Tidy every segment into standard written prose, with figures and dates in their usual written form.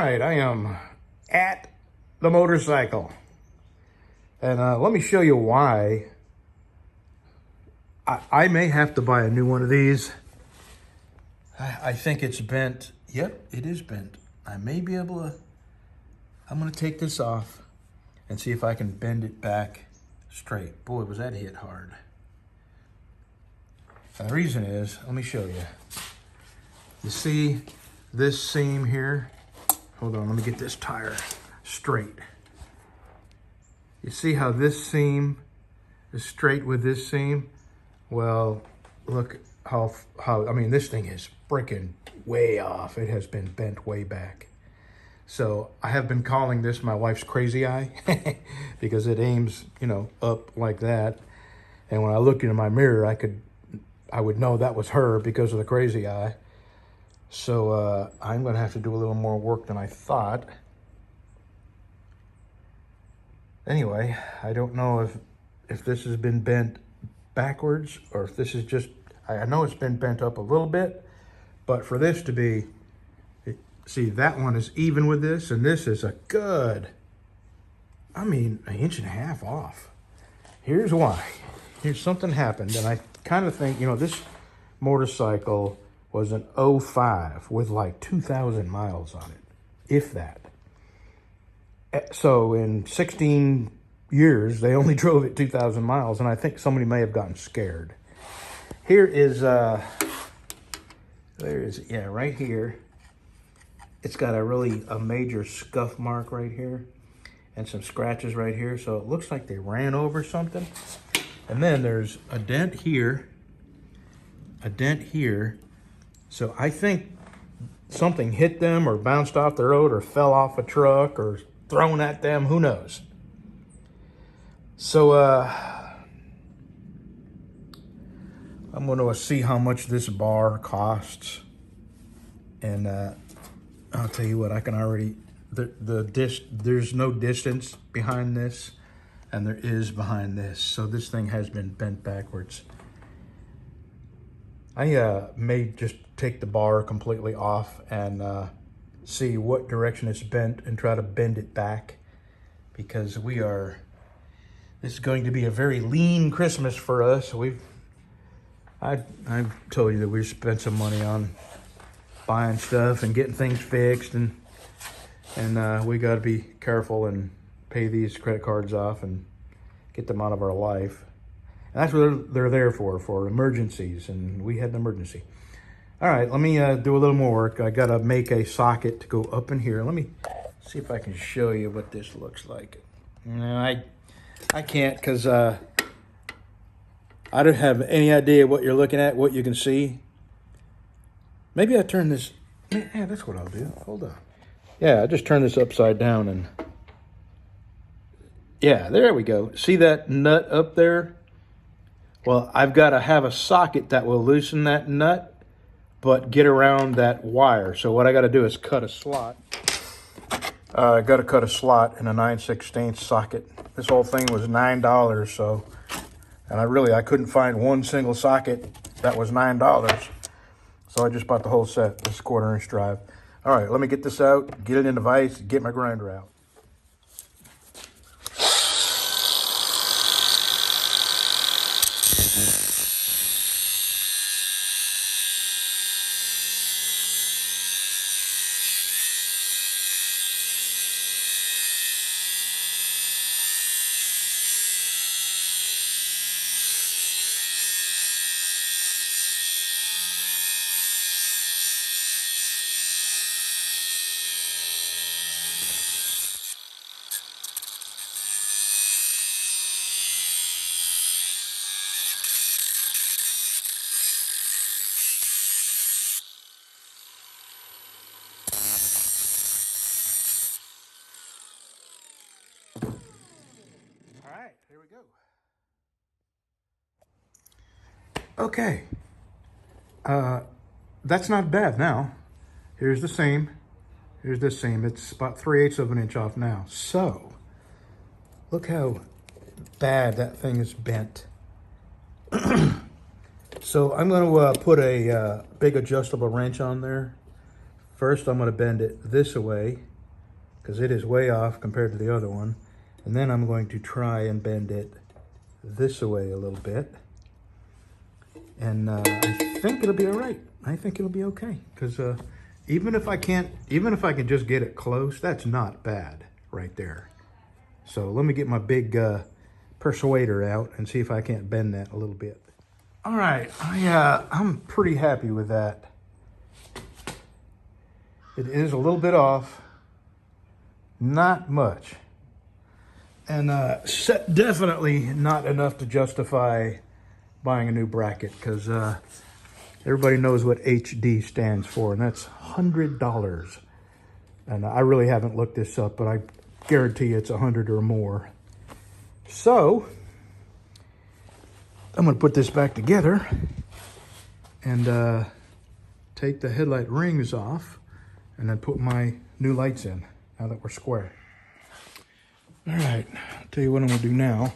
right, I am at the motorcycle. And let me show you why I may have to buy a new one of these. I think it's bent. Yep, it is bent. I may be able to, I'm gonna take this off and see if I can bend it back straight. Boy, was that hit hard. And the reason is, let me show you. You see this seam here? Hold on, let me get this tire straight. You see how this seam is straight with this seam? Well, look how I mean, this thing is freaking way off. It has been bent way back. So I have been calling this my wife's crazy eye because it aims, you know, up like that. And when I look into my mirror, I would know that was her because of the crazy eye. So I'm gonna have to do a little more work than I thought. Anyway, I don't know if this has been bent backwards or if this is just, I know it's been bent up a little bit, but for this to be, see, that one is even with this, and this is a good, I mean, 1.5 inches off. Here's why. Here's something happened, and I kind of think, you know, this motorcycle was an 05 with like 2,000 miles on it, if that. So in 16 years, they only drove it 2,000 miles, and I think somebody may have gotten scared. Here is, there is, yeah, right here. It's got a major scuff mark right here and some scratches right here. So it looks like they ran over something. And then there's a dent here, a dent here. So I think something hit them or bounced off the road or fell off a truck or thrown at them, who knows? So I'm gonna see how much this bar costs. And I'll tell you what, I can already, there's no distance behind this, and there is behind this. So this thing has been bent backwards. I may just take the bar completely off and see what direction it's bent and try to bend it back, because this is going to be a very lean Christmas for us. I've told you that we've spent some money on buying stuff and getting things fixed, and we got to be careful and pay these credit cards off and get them out of our life. And that's what they're there for emergencies, and we had an emergency. All right, let me do a little more work. I got to make a socket to go up in here. Let me see if I can show you what this looks like. No, I can't, because I don't have any idea what you're looking at, what you can see. Maybe I turn this, yeah, that's what I'll do. Hold on. Yeah, I just turn this upside down and, yeah, there we go. See that nut up there? Well, I've got to have a socket that will loosen that nut, but get around that wire. So what I got to do is cut a slot. I got to cut a slot in a 9/16 socket. This whole thing was $9, so, and I couldn't find one single socket that was $9. So I just bought the whole set, this 1/4 inch drive. All right, let me get this out, get it in the vise, get my grinder out. All right, here we go. Okay, that's not bad now. Here's the seam. Here's this seam. It's about 3/8 of an inch off now. So, look how bad that thing is bent. So I'm going to put a big adjustable wrench on there. First, I'm going to bend it this way because it is way off compared to the other one. And then I'm going to try and bend it this way a little bit. And I think it'll be all right. I think it'll be okay. Because even if I can just get it close, that's not bad right there. So let me get my big persuader out and see if I can't bend that a little bit. All right, I'm pretty happy with that. It is a little bit off, not much. And definitely not enough to justify buying a new bracket, because everybody knows what HD stands for, and that's $100. And I really haven't looked this up, but I guarantee you it's 100 or more. So I'm going to put this back together and take the headlight rings off and then put my new lights in now that we're square. All right, I'll tell you what I'm going to do now.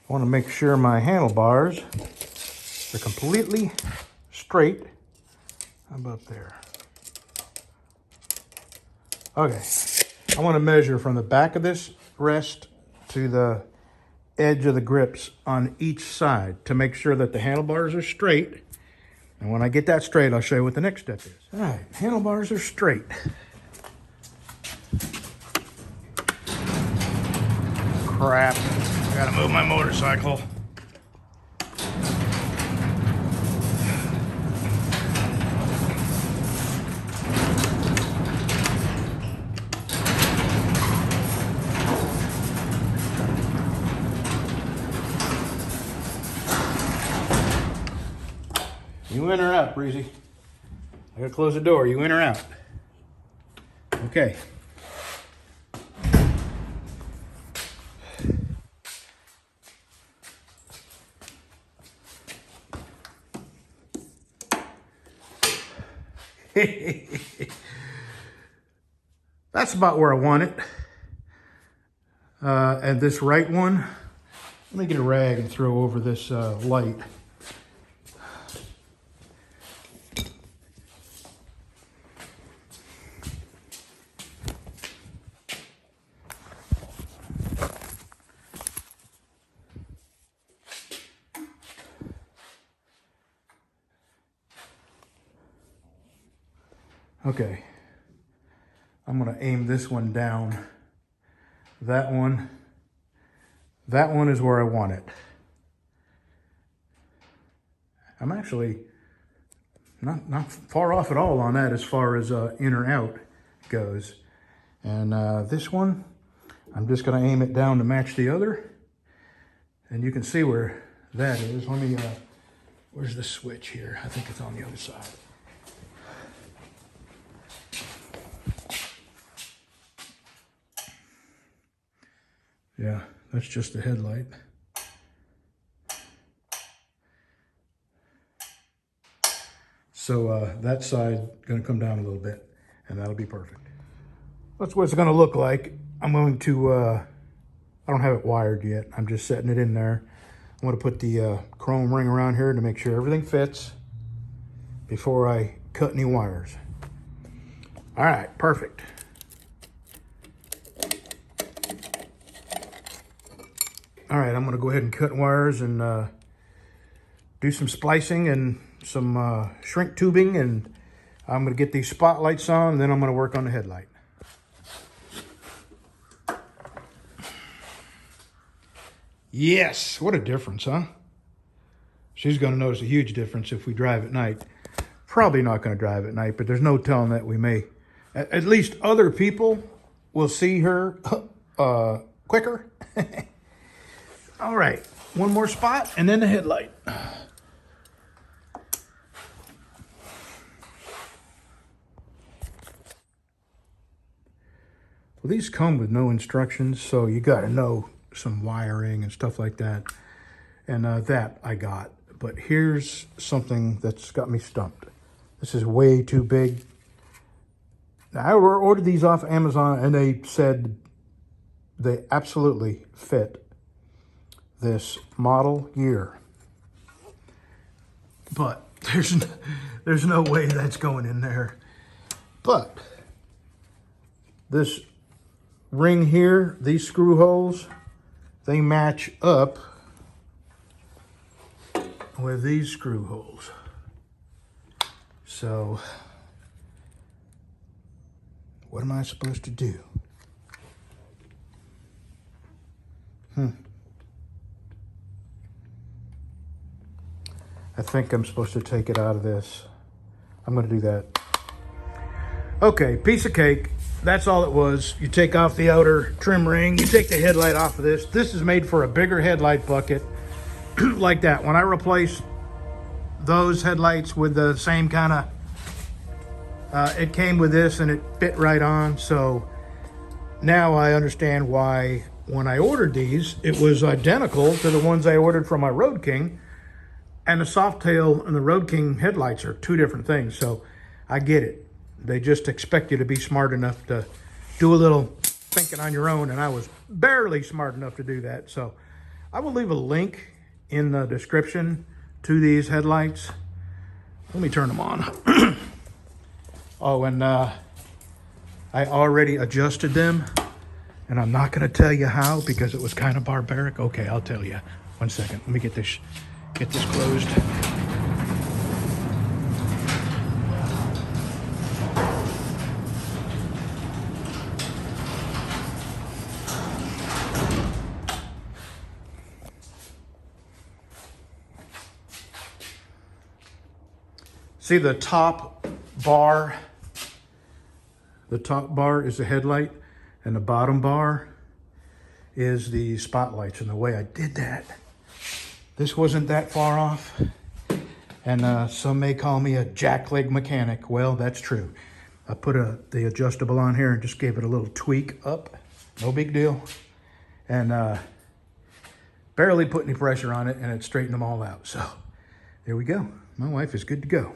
I want to make sure my handlebars are completely straight. How about there? Okay, I want to measure from the back of this rest to the edge of the grips on each side to make sure that the handlebars are straight. And when I get that straight, I'll show you what the next step is. All right, handlebars are straight. Crap, I gotta move my motorcycle. You in or out, Breezy? I gotta close the door. You in or out? Okay. That's about where I want it. And this right one, let me get a rag and throw over this light. Okay, I'm gonna aim this one down. That one is where I want it. I'm actually not far off at all on that as far as in or out goes. And this one, I'm just gonna aim it down to match the other. And you can see where that is. Let me, where's the switch here? I think it's on the other side. Yeah, that's just the headlight. So that side gonna come down a little bit, and that'll be perfect. That's what it's gonna look like. I'm going to, I don't have it wired yet. I'm just setting it in there. I'm gonna put the chrome ring around here to make sure everything fits before I cut any wires. All right, perfect. All right, I'm gonna go ahead and cut wires and do some splicing and some shrink tubing, and I'm gonna get these spotlights on, and then I'm gonna work on the headlight. Yes, what a difference, huh? She's gonna notice a huge difference if we drive at night. Probably not gonna drive at night, but there's no telling that we may. At least other people will see her quicker. All right, one more spot and then the headlight. Well, these come with no instructions, so you gotta know some wiring and stuff like that. And that I got. But here's something that's got me stumped. This is way too big. Now, I ordered these off Amazon and they said they absolutely fit this model year. But There's no way that's going in there. But this ring here, these screw holes, they match up with these screw holes. So what am I supposed to do? I think I'm supposed to take it out of this. I'm going to do that. Okay, piece of cake. That's all it was. You take off the outer trim ring. You take the headlight off of this. This is made for a bigger headlight bucket like that. When I replace those headlights with the same kind of, it came with this and it fit right on. So now I understand why when I ordered these, it was identical to the ones I ordered from my Road King. And the Softtail and the Road King headlights are two different things. So I get it. They just expect you to be smart enough to do a little thinking on your own. And I was barely smart enough to do that. So I will leave a link in the description to these headlights. Let me turn them on. Oh, and I already adjusted them. And I'm not going to tell you how because it was kind of barbaric. Okay, I'll tell you. 1 second. Let me get this closed. See the top bar? The top bar is the headlight and the bottom bar is the spotlights. And the way I did that, this wasn't that far off. And some may call me a jackleg mechanic. Well, that's true. I put the adjustable on here and just gave it a little tweak up. No big deal. And barely put any pressure on it and it straightened them all out. So there we go. My wife is good to go.